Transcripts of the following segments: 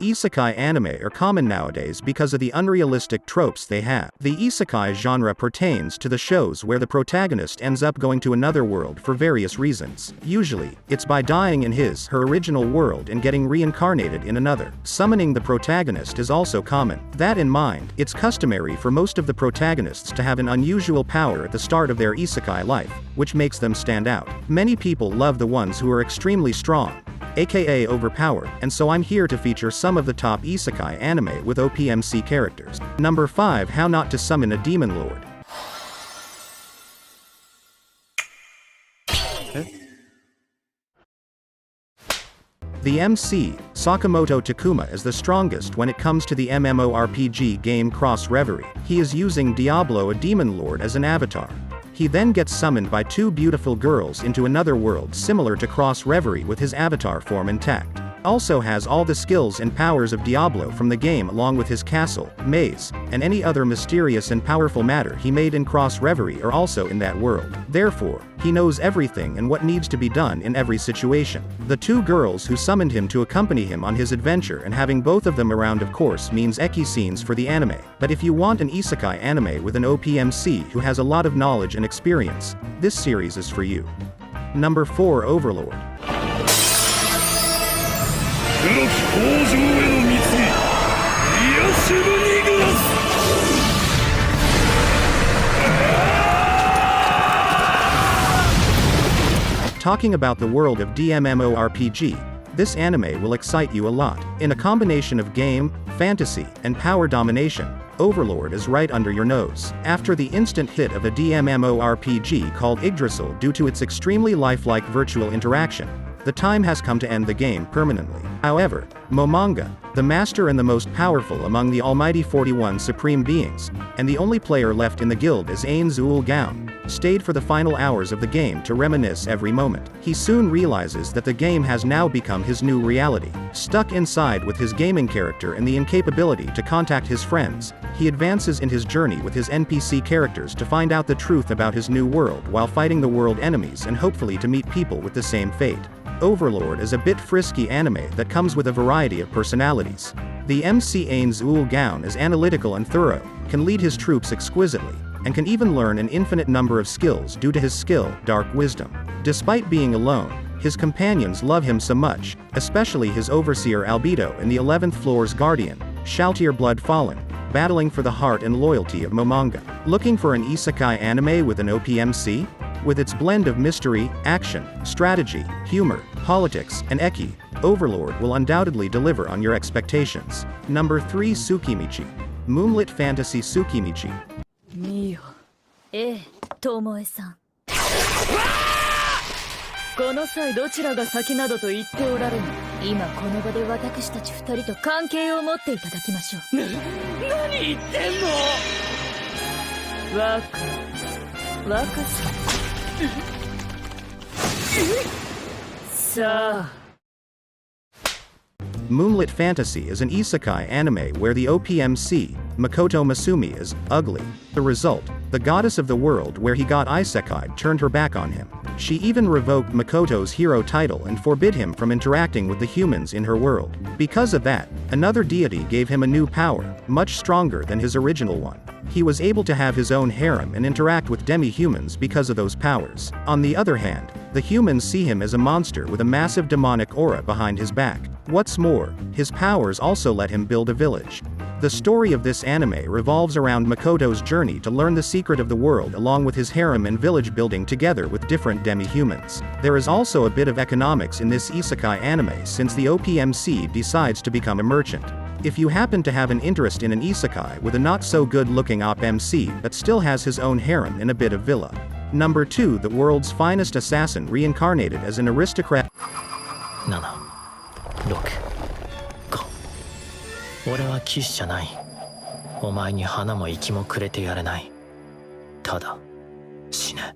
Isekai anime are common nowadays because of the unrealistic tropes they have. The isekai genre pertains to the shows where the protagonist ends up going to another world for various reasons. Usually, it's by dying in her original world and getting reincarnated in another. Summoning the protagonist is also common. That in mind, it's customary for most of the protagonists to have an unusual power at the start of their isekai life, which makes them stand out. Many people love the ones who are extremely strong, aka overpowered, and so I'm here to feature some of the top isekai anime with OPMC characters. Number 5. How Not to Summon a Demon Lord. The MC, Sakamoto Takuma, is the strongest when it comes to the MMORPG game Cross Reverie. He is using Diablo, a demon lord, as an avatar. He then gets summoned by two beautiful girls into another world similar to Cross Reverie with his avatar form intact. Also has all the skills and powers of Diablo from the game along with his castle, maze, and any other mysterious and powerful matter he made in Cross Reverie are also in that world. Therefore, he knows everything and what needs to be done in every situation. The two girls who summoned him to accompany him on his adventure, and having both of them around of course means eki scenes for the anime. But if you want an isekai anime with an OPMC who has a lot of knowledge and experience, this series is for you. Number 4. Overlord. Talking about the world of MMORPG, this anime will excite you a lot. In a combination of game, fantasy, and power domination, Overlord is right under your nose. After the instant hit of a MMORPG called Yggdrasil due to its extremely lifelike virtual interaction, the time has come to end the game permanently. However, Momonga, the master and the most powerful among the almighty 41 supreme beings, and the only player left in the guild as Ain Zuul Gaon, stayed for the final hours of the game to reminisce every moment. He soon realizes that the game has now become his new reality. Stuck inside with his gaming character and the incapability to contact his friends, he advances in his journey with his NPC characters to find out the truth about his new world while fighting the world enemies and hopefully to meet people with the same fate. Overlord is a bit frisky anime that comes with a variety of personalities. The MC Ain Zuul Gaon is analytical and thorough, can lead his troops exquisitely, and can even learn an infinite number of skills due to his skill, Dark Wisdom. Despite being alone, his companions love him so much, especially his overseer Albedo and the 11th floor's guardian, Shaltir Blood Fallen, battling for the heart and loyalty of Momonga. Looking for an isekai anime with an OPMC? With its blend of mystery, action, strategy, humor, politics, and eki, Overlord will undoubtedly deliver on your expectations. Number 3. Tsukimichi. Moonlit Fantasy Tsukimichi. Mio. Tomoe-san. この際どちらが先などと言っておられぬ。今この場で私たち二人と関係を持っていただきましょう。何言ってんの。若さ。さあ。Moonlit Fantasy is an isekai anime where the OPMC, Makoto Masumi, is ugly. The result, the goddess of the world where he got isekai turned her back on him. She even revoked Makoto's hero title and forbid him from interacting with the humans in her world. Because of that, another deity gave him a new power, much stronger than his original one. He was able to have his own harem and interact with demi-humans because of those powers. On the other hand, the humans see him as a monster with a massive demonic aura behind his back. What's more, his powers also let him build a village. The story of this anime revolves around Makoto's journey to learn the secret of the world along with his harem and village building together with different demi-humans. There is also a bit of economics in this isekai anime since the OPMC decides to become a merchant. If you happen to have an interest in an isekai with a not-so-good-looking OPMC but still has his own harem and a bit of villa. Number 2. The world's finest assassin reincarnated as an aristocrat. 7、6、5。俺は騎士じゃない。お前に花も息もくれてやれない。ただ、死ね。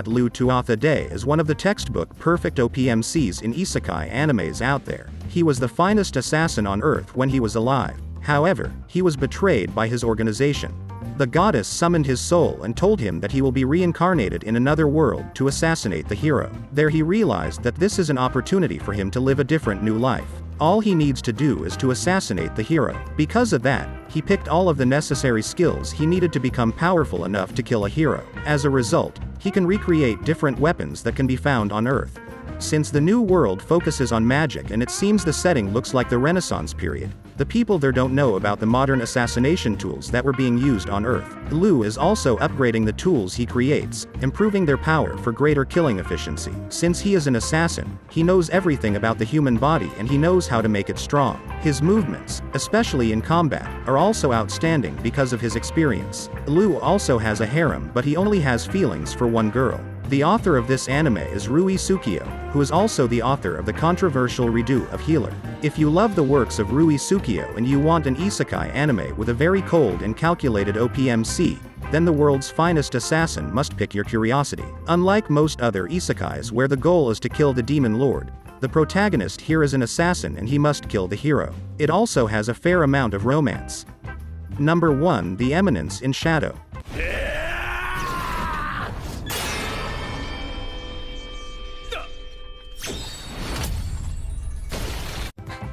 Lu Tuatha Day is one of the textbook perfect OPMCs in isekai animes out there. He was the finest assassin on Earth when he was alive. However, he was betrayed by his organization. The goddess summoned his soul and told him that he will be reincarnated in another world to assassinate the hero. There he realized that this is an opportunity for him to live a different new life. All he needs to do is to assassinate the hero. Because of that, he picked all of the necessary skills he needed to become powerful enough to kill a hero. As a result, he can recreate different weapons that can be found on Earth. Since the new world focuses on magic and it seems the setting looks like the Renaissance period, the people there don't know about the modern assassination tools that were being used on Earth. Lu is also upgrading the tools he creates, improving their power for greater killing efficiency. Since he is an assassin, he knows everything about the human body and he knows how to make it strong. His movements, especially in combat, are also outstanding because of his experience. Lu also has a harem, but he only has feelings for one girl. The author of this anime is Rui Tsukio, who is also the author of the controversial redo of Healer. If you love the works of Rui Tsukio and you want an isekai anime with a very cold and calculated OPMC, then the world's finest assassin must pick your curiosity. Unlike most other isekais where the goal is to kill the demon lord, the protagonist here is an assassin and he must kill the hero. It also has a fair amount of romance. Number 1. The Eminence in Shadow.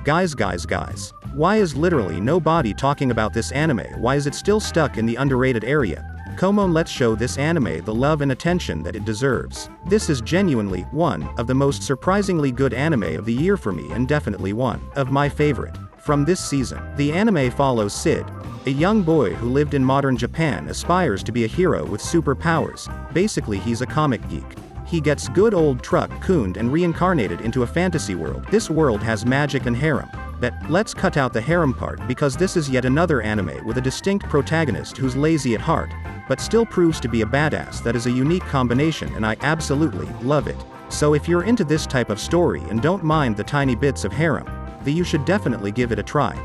Guys. Why is literally nobody talking about this anime? Why is it still stuck in the underrated area? Come on, let's show this anime the love and attention that it deserves. This is genuinely one of the most surprisingly good anime of the year for me and definitely one of my favorite. From this season, the anime follows Sid, a young boy who lived in modern Japan, aspires to be a hero with superpowers. Basically, he's a comic geek. He gets good old truck cooned and reincarnated into a fantasy world. This world has magic and harem. Let's cut out the harem part because this is yet another anime with a distinct protagonist who's lazy at heart, but still proves to be a badass. That is a unique combination and I absolutely love it. So if you're into this type of story and don't mind the tiny bits of harem, then you should definitely give it a try.